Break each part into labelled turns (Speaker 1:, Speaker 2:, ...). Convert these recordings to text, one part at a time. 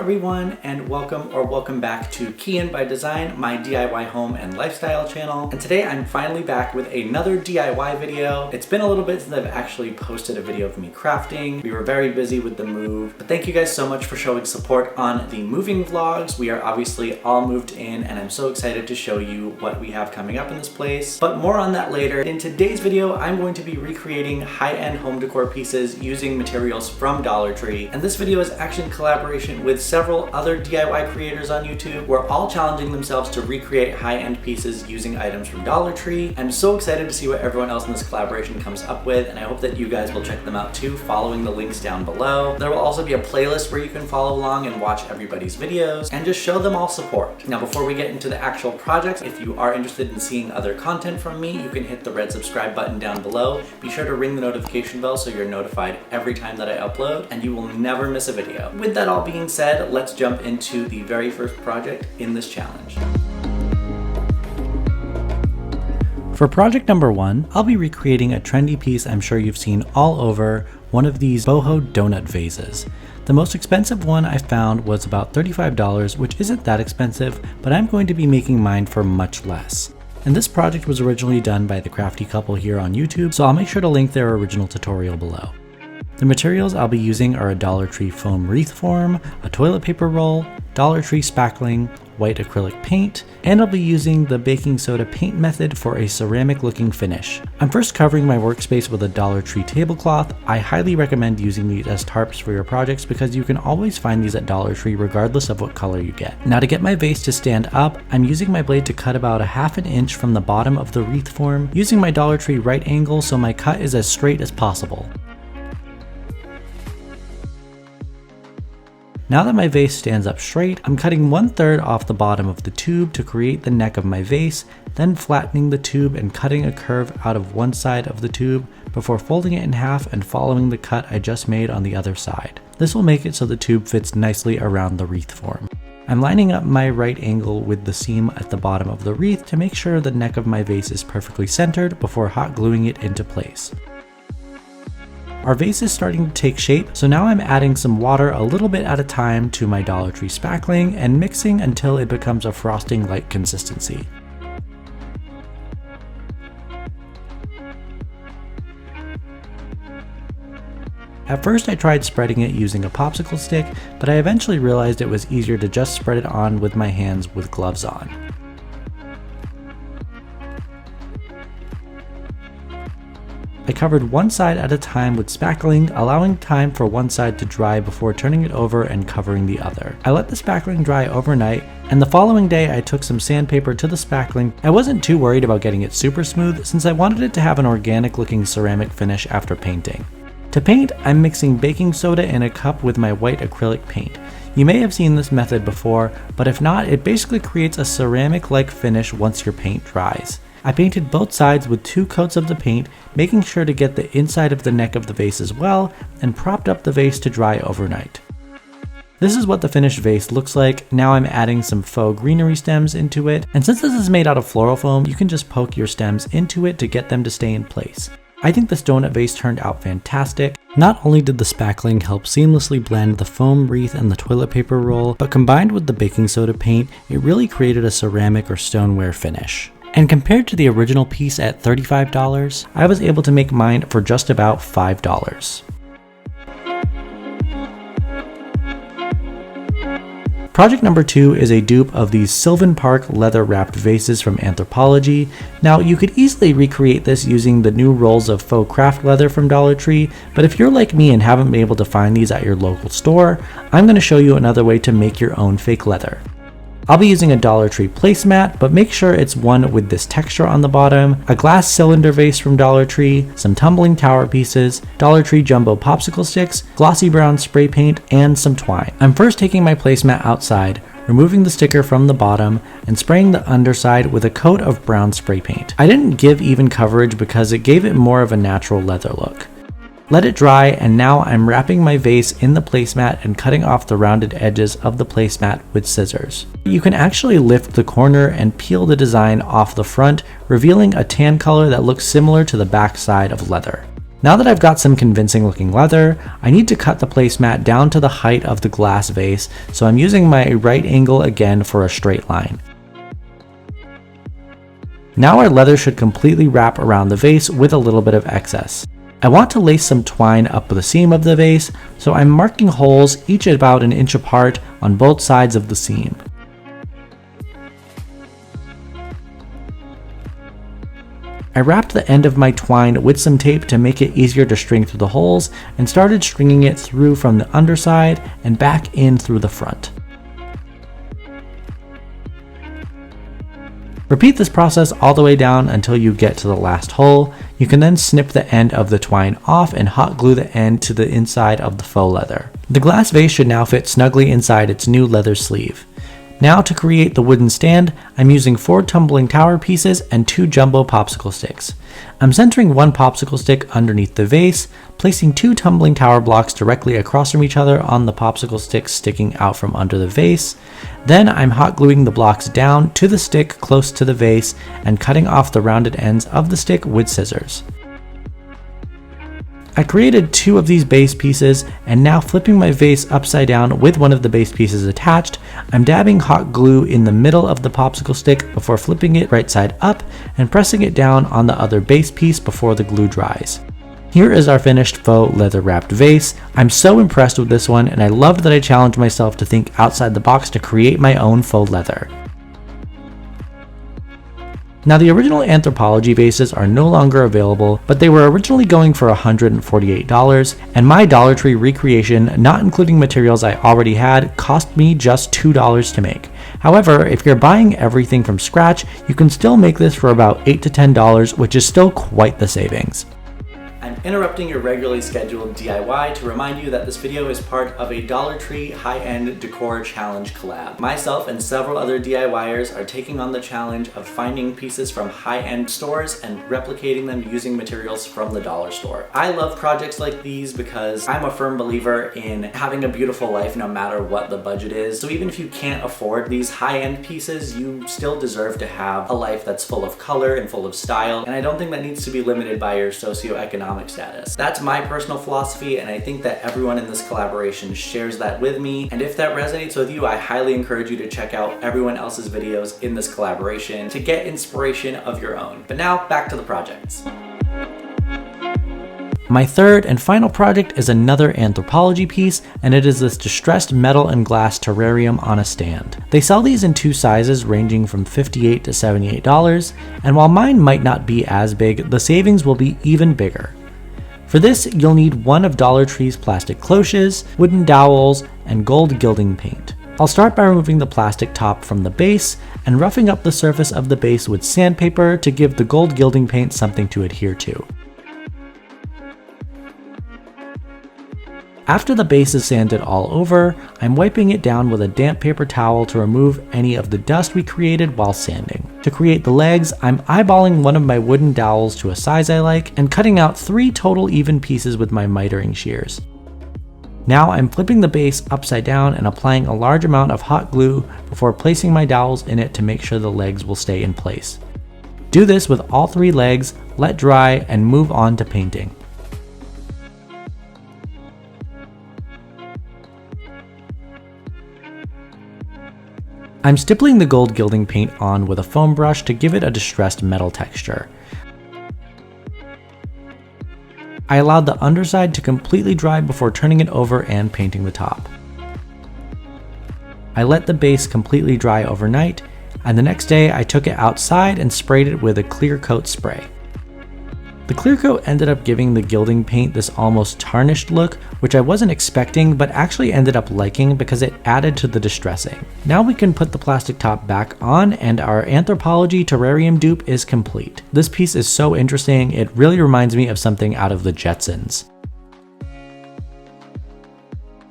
Speaker 1: everyone, and welcome back to Kyian by Design, my DIY home and lifestyle channel. And today I'm finally back with another DIY video. It's been a little bit since I've actually posted a video of me crafting. We were very busy with the move, but thank you guys so much for showing support on the moving vlogs. We are obviously all moved in, and I'm so excited to show you what we have coming up in this place. But more on that later. In today's video, I'm going to be recreating high-end home decor pieces using materials from Dollar Tree. And this video is actually in collaboration with several other DIY creators on YouTube. We're all challenging themselves to recreate high-end pieces using items from Dollar Tree. I'm so excited to see what everyone else in this collaboration comes up with, and I hope that you guys will check them out too, following the links down below. There will also be a playlist where you can follow along and watch everybody's videos and just show them all support. Now, before we get into the actual projects, if you are interested in seeing other content from me, you can hit the red subscribe button down below. Be sure to ring the notification bell so you're notified every time that I upload, and you will never miss a video. With that all being said, let's jump into the very first project in this challenge. For project number one, I'll be recreating a trendy piece I'm sure you've seen all over, one of these boho donut vases. The most expensive one I found was about $35, which isn't that expensive, but I'm going to be making mine for much less. And this project was originally done by the crafty couple here on YouTube, so I'll make sure to link their original tutorial below. The materials I'll be using are a Dollar Tree foam wreath form, a toilet paper roll, Dollar Tree spackling, white acrylic paint, and I'll be using the baking soda paint method for a ceramic looking finish. I'm first covering my workspace with a Dollar Tree tablecloth. I highly recommend using these as tarps for your projects because you can always find these at Dollar Tree regardless of what color you get. Now, to get my vase to stand up, I'm using my blade to cut about a ½ inch from the bottom of the wreath form, using my Dollar Tree right angle so my cut is as straight as possible. Now that my vase stands up straight, I'm cutting 1/3 off the bottom of the tube to create the neck of my vase, then flattening the tube and cutting a curve out of one side of the tube before folding it in half and following the cut I just made on the other side. This will make it so the tube fits nicely around the wreath form. I'm lining up my right angle with the seam at the bottom of the wreath to make sure the neck of my vase is perfectly centered before hot gluing it into place. Our vase is starting to take shape, so now I'm adding some water a little bit at a time to my Dollar Tree spackling and mixing until it becomes a frosting-like consistency. At first I tried spreading it using a popsicle stick, but I eventually realized it was easier to just spread it on with my hands with gloves on. I covered one side at a time with spackling, allowing time for one side to dry before turning it over and covering the other. I let the spackling dry overnight, and the following day I took some sandpaper to the spackling. I wasn't too worried about getting it super smooth since I wanted it to have an organic looking ceramic finish after painting. To paint, I'm mixing baking soda in a cup with my white acrylic paint. You may have seen this method before, but if not, it basically creates a ceramic-like finish once your paint dries. I painted both sides with 2 coats of the paint, making sure to get the inside of the neck of the vase as well, and propped up the vase to dry overnight. This is what the finished vase looks like. Now I'm adding some faux greenery stems into it, and since this is made out of floral foam, you can just poke your stems into it to get them to stay in place. I think this donut vase turned out fantastic. Not only did the spackling help seamlessly blend the foam wreath and the toilet paper roll, but combined with the baking soda paint, it really created a ceramic or stoneware finish. And compared to the original piece at $35, I was able to make mine for just about $5. Project number 2 is a dupe of these Sylvan Park leather wrapped vases from Anthropologie. Now, you could easily recreate this using the new rolls of faux craft leather from Dollar Tree, but if you're like me and haven't been able to find these at your local store, I'm going to show you another way to make your own fake leather. I'll be using a Dollar Tree placemat, but make sure it's one with this texture on the bottom, a glass cylinder vase from Dollar Tree, some tumbling tower pieces, Dollar Tree jumbo popsicle sticks, glossy brown spray paint, and some twine. I'm first taking my placemat outside, removing the sticker from the bottom, and spraying the underside with a coat of brown spray paint. I didn't give even coverage because it gave it more of a natural leather look. Let it dry, and now I'm wrapping my vase in the placemat and cutting off the rounded edges of the placemat with scissors. You can actually lift the corner and peel the design off the front, revealing a tan color that looks similar to the back side of leather. Now that I've got some convincing looking leather, I need to cut the placemat down to the height of the glass vase, so I'm using my right angle again for a straight line. Now our leather should completely wrap around the vase with a little bit of excess. I want to lace some twine up the seam of the vase, so I'm marking holes each about an inch apart on both sides of the seam. I wrapped the end of my twine with some tape to make it easier to string through the holes and started stringing it through from the underside and back in through the front. Repeat this process all the way down until you get to the last hole. You can then snip the end of the twine off and hot glue the end to the inside of the faux leather. The glass vase should now fit snugly inside its new leather sleeve. Now to create the wooden stand, I'm using 4 tumbling tower pieces and 2 jumbo popsicle sticks. I'm centering one popsicle stick underneath the vase, placing 2 tumbling tower blocks directly across from each other on the popsicle sticks sticking out from under the vase. Then I'm hot gluing the blocks down to the stick close to the vase and cutting off the rounded ends of the stick with scissors. I created 2 of these base pieces, and now flipping my vase upside down with one of the base pieces attached, I'm dabbing hot glue in the middle of the popsicle stick before flipping it right side up and pressing it down on the other base piece before the glue dries. Here is our finished faux leather wrapped vase. I'm so impressed with this one, and I loved that I challenged myself to think outside the box to create my own faux leather. Now the original Anthropologie vases are no longer available, but they were originally going for $148, and my Dollar Tree recreation, not including materials I already had, cost me just $2 to make. However, if you're buying everything from scratch, you can still make this for about $8 to $10, which is still quite the savings. I'm interrupting your regularly scheduled DIY to remind you that this video is part of a Dollar Tree high-end decor challenge collab. Myself and several other DIYers are taking on the challenge of finding pieces from high-end stores and replicating them using materials from the dollar store. I love projects like these because I'm a firm believer in having a beautiful life no matter what the budget is. So even if you can't afford these high-end pieces, you still deserve to have a life that's full of color and full of style, and I don't think that needs to be limited by your socioeconomic status. That's my personal philosophy, and I think that everyone in this collaboration shares that with me. And if that resonates with you, I highly encourage you to check out everyone else's videos in this collaboration to get inspiration of your own. But now, back to the projects. My third and final project is another Anthropologie piece, and it is this distressed metal and glass terrarium on a stand. They sell these in 2 sizes ranging from $58 to $78, and while mine might not be as big, the savings will be even bigger. For this, you'll need one of Dollar Tree's plastic cloches, wooden dowels, and gold gilding paint. I'll start by removing the plastic top from the base and roughing up the surface of the base with sandpaper to give the gold gilding paint something to adhere to. After the base is sanded all over, I'm wiping it down with a damp paper towel to remove any of the dust we created while sanding. To create the legs, I'm eyeballing one of my wooden dowels to a size I like and cutting out 3 total even pieces with my mitering shears. Now I'm flipping the base upside down and applying a large amount of hot glue before placing my dowels in it to make sure the legs will stay in place. Do this with all 3 legs, let dry, and move on to painting. I'm stippling the gold gilding paint on with a foam brush to give it a distressed metal texture. I allowed the underside to completely dry before turning it over and painting the top. I let the base completely dry overnight, and the next day I took it outside and sprayed it with a clear coat spray. The clear coat ended up giving the gilding paint this almost tarnished look, which I wasn't expecting but actually ended up liking because it added to the distressing. Now we can put the plastic top back on and our Anthropologie terrarium dupe is complete. This piece is so interesting, it really reminds me of something out of the Jetsons.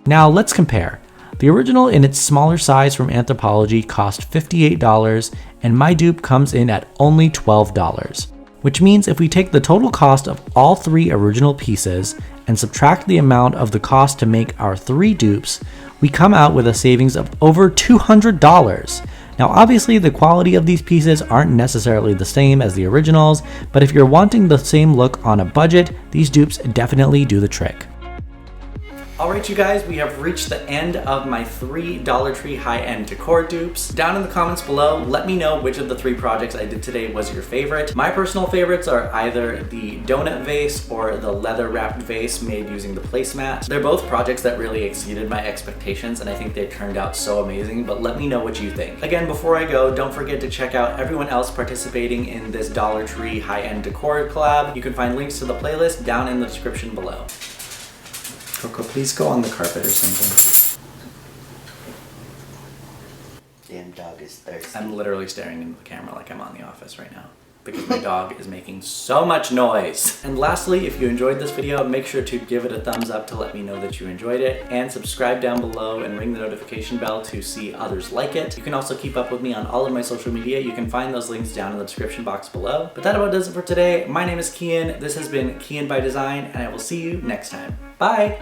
Speaker 1: Now let's compare. The original in its smaller size from Anthropologie cost $58 and my dupe comes in at only $12. Which means if we take the total cost of all 3 original pieces and subtract the amount of the cost to make our 3 dupes, we come out with a savings of over $200. Now obviously the quality of these pieces aren't necessarily the same as the originals, but if you're wanting the same look on a budget, these dupes definitely do the trick. Alright you guys, we have reached the end of my 3 Dollar Tree high-end decor dupes. Down in the comments below, let me know which of the 3 projects I did today was your favorite. My personal favorites are either the donut vase or the leather wrapped vase made using the placemat. They're both projects that really exceeded my expectations and I think they turned out so amazing, but let me know what you think. Again, before I go, don't forget to check out everyone else participating in this Dollar Tree high-end decor collab. You can find links to the playlist down in the description below. Coco, please go on the carpet or something.
Speaker 2: Damn dog is thirsty.
Speaker 1: I'm literally staring into the camera like I'm on The Office right now because my dog is making so much noise. And lastly, if you enjoyed this video, make sure to give it a thumbs up to let me know that you enjoyed it, and subscribe down below and ring the notification bell to see others like it. You can also keep up with me on all of my social media. You can find those links down in the description box below. But that about does it for today. My name is Kyian. This has been Kyian by Design, and I will see you next time. Bye!